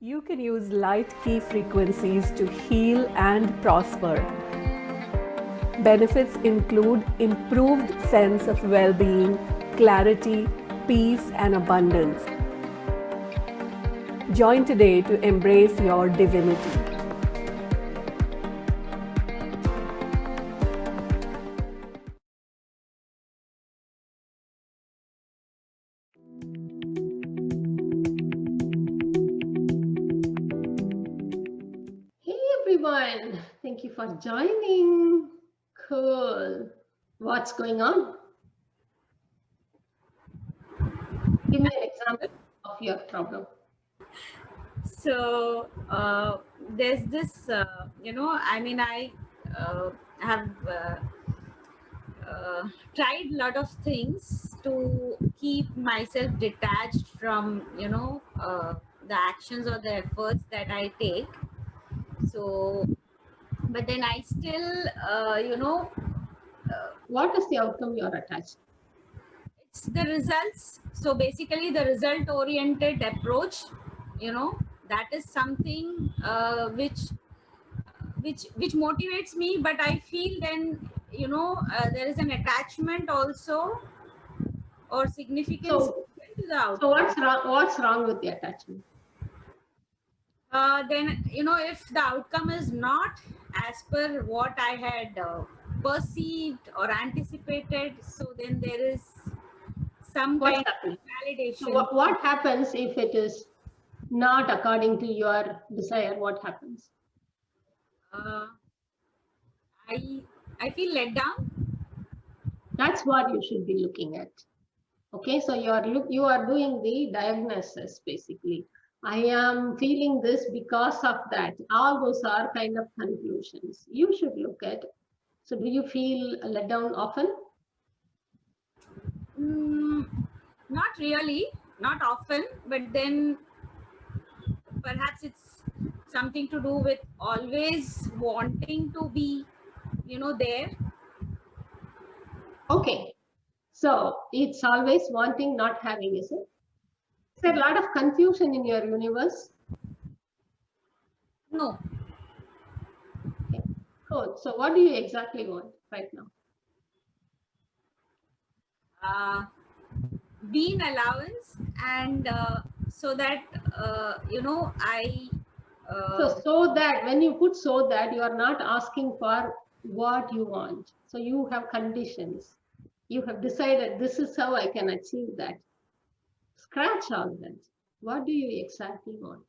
You can use light key frequencies to heal and prosper. Benefits include improved sense of well-being, clarity, peace, and abundance. Join today to embrace your divinity. Hey everyone, thank you for joining. Cool. What's going on? Give me an example of your problem. So there's this, I have tried a lot of things to keep myself detached from, the actions or the efforts that I take. So, but then I still, What is the outcome you're attached? it's the results. So basically, the result-oriented approach, that is something which motivates me, but I feel then there is an attachment also or significance So, to the so outcome. what's wrong? What's wrong with the attachment? Then if the outcome is not as per what I had perceived or anticipated, so then there is some What's kind of happening? So, validation. what happens if it is not according to your desire? What happens? uh, I feel let down. That's what you should be looking at. Okay, so you are doing the diagnosis basically. I am feeling this because of that. All those are kind of conclusions. You should look at. So do you feel let down often? mm, Not really, not often, but then perhaps it's something to do with always wanting to be there. Okay. So it's always wanting, not having, is it? Is there a lot of confusion in your universe? No. Okay. Cool. So what do you exactly want right now? uh, Being allowance, and so that I So that when you put so that, you are not asking for what you want. So you have conditions. You have decided this is how I can achieve that. Scratch all that. What do you exactly want?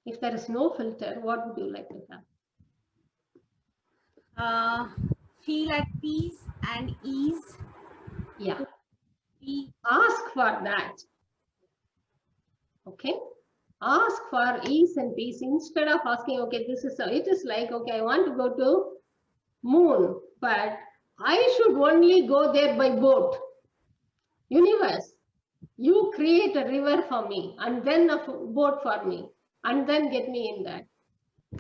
If there is no filter, what would you like to have? uh, feel at peace and ease Yeah. to be. Ask for that. Okay. Ask for ease and peace instead of asking, okay, this is it is like, okay, I want to go to moon, but I should only go there by boat. Universe, you create a river for me and then a boat for me and then get me in that.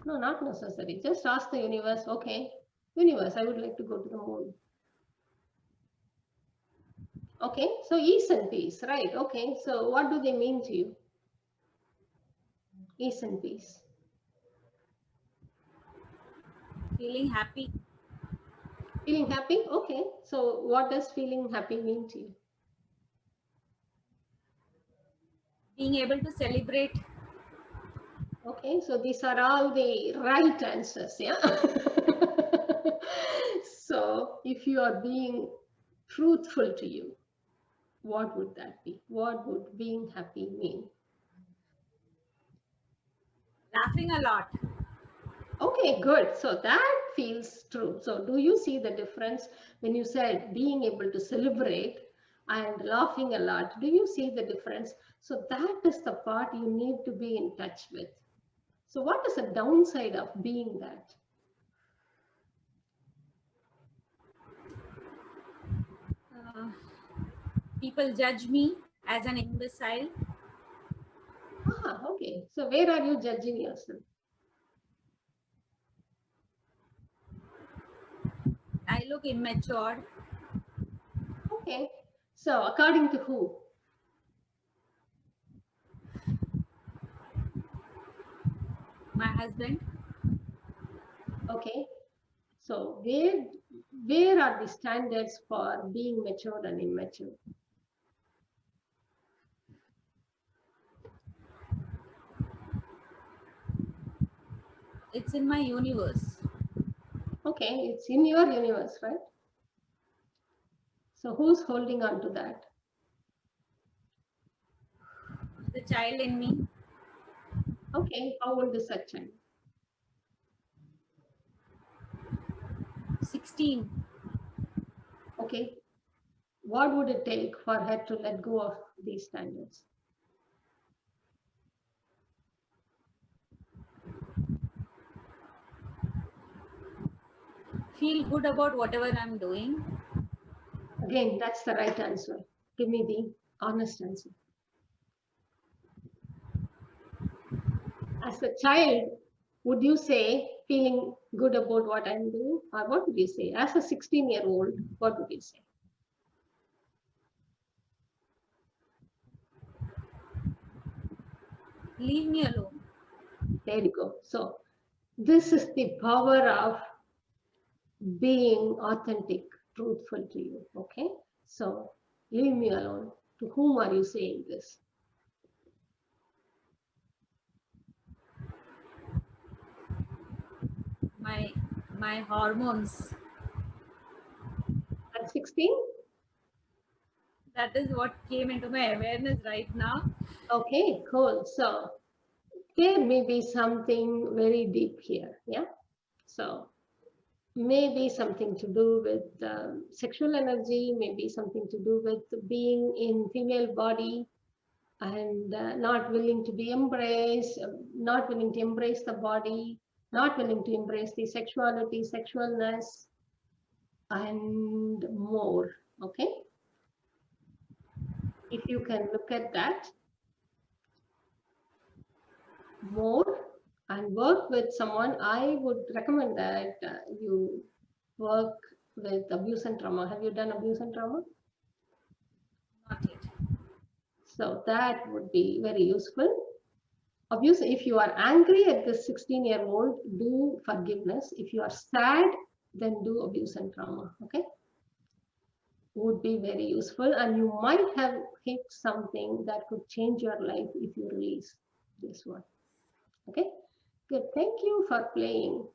No, not necessary. Just ask the universe, okay, universe, I would like to go to the moon. Okay, so ease and peace, right? Okay, so what do they mean to you? Ease and peace. Feeling happy. Feeling happy? Okay, so what does feeling happy mean to you? Being able to celebrate. Okay, so these are all the right answers, yeah? So if you are being truthful to you, what would that be? What would being happy mean? Laughing a lot. Okay, good. So that feels true. So do you see the difference when you said being able to celebrate and laughing a lot? Do you see the difference? So that is the part you need to be in touch with. So what is the downside of being that? uh, People judge me as an imbecile. Ah, okay. So where are you judging yourself? I look immature. Okay. So according to who? My husband. Okay. So where are the standards for being mature and immature? It's in my universe. Okay, it's in your universe, right? So who's holding on to that? The child in me. Okay, how old is that child? 16. Okay, what would it take for her to let go of these standards? Feel good about whatever I'm doing. Again, that's the right answer. Give me the honest answer. As a child, would you say feeling good about what I'm doing? Or what would you say? As a 16-year-old, what would you say? Leave me alone. There you go. So this is the power of being authentic, truthful to you. Okay. So leave me alone. To whom are you saying this? My my hormones. At 16? That is what came into my awareness right now. Okay, cool. So there may be something very deep here. Yeah. So maybe something to do with sexual energy, maybe something to do with being in female body and not willing to be embraced, not willing to embrace the body, not willing to embrace the sexuality, sexualness, and more. Okay. If you can look at that more and work with someone, I would recommend that you work with abuse and trauma. Have you done abuse and trauma? Not yet. So that would be very useful. Abuse, if you are angry at this 16-year-old, do forgiveness. If you are sad, then do abuse and trauma. Okay. Would be very useful. And you might have hit something that could change your life if you release this one. Okay. Good. Thank you for playing.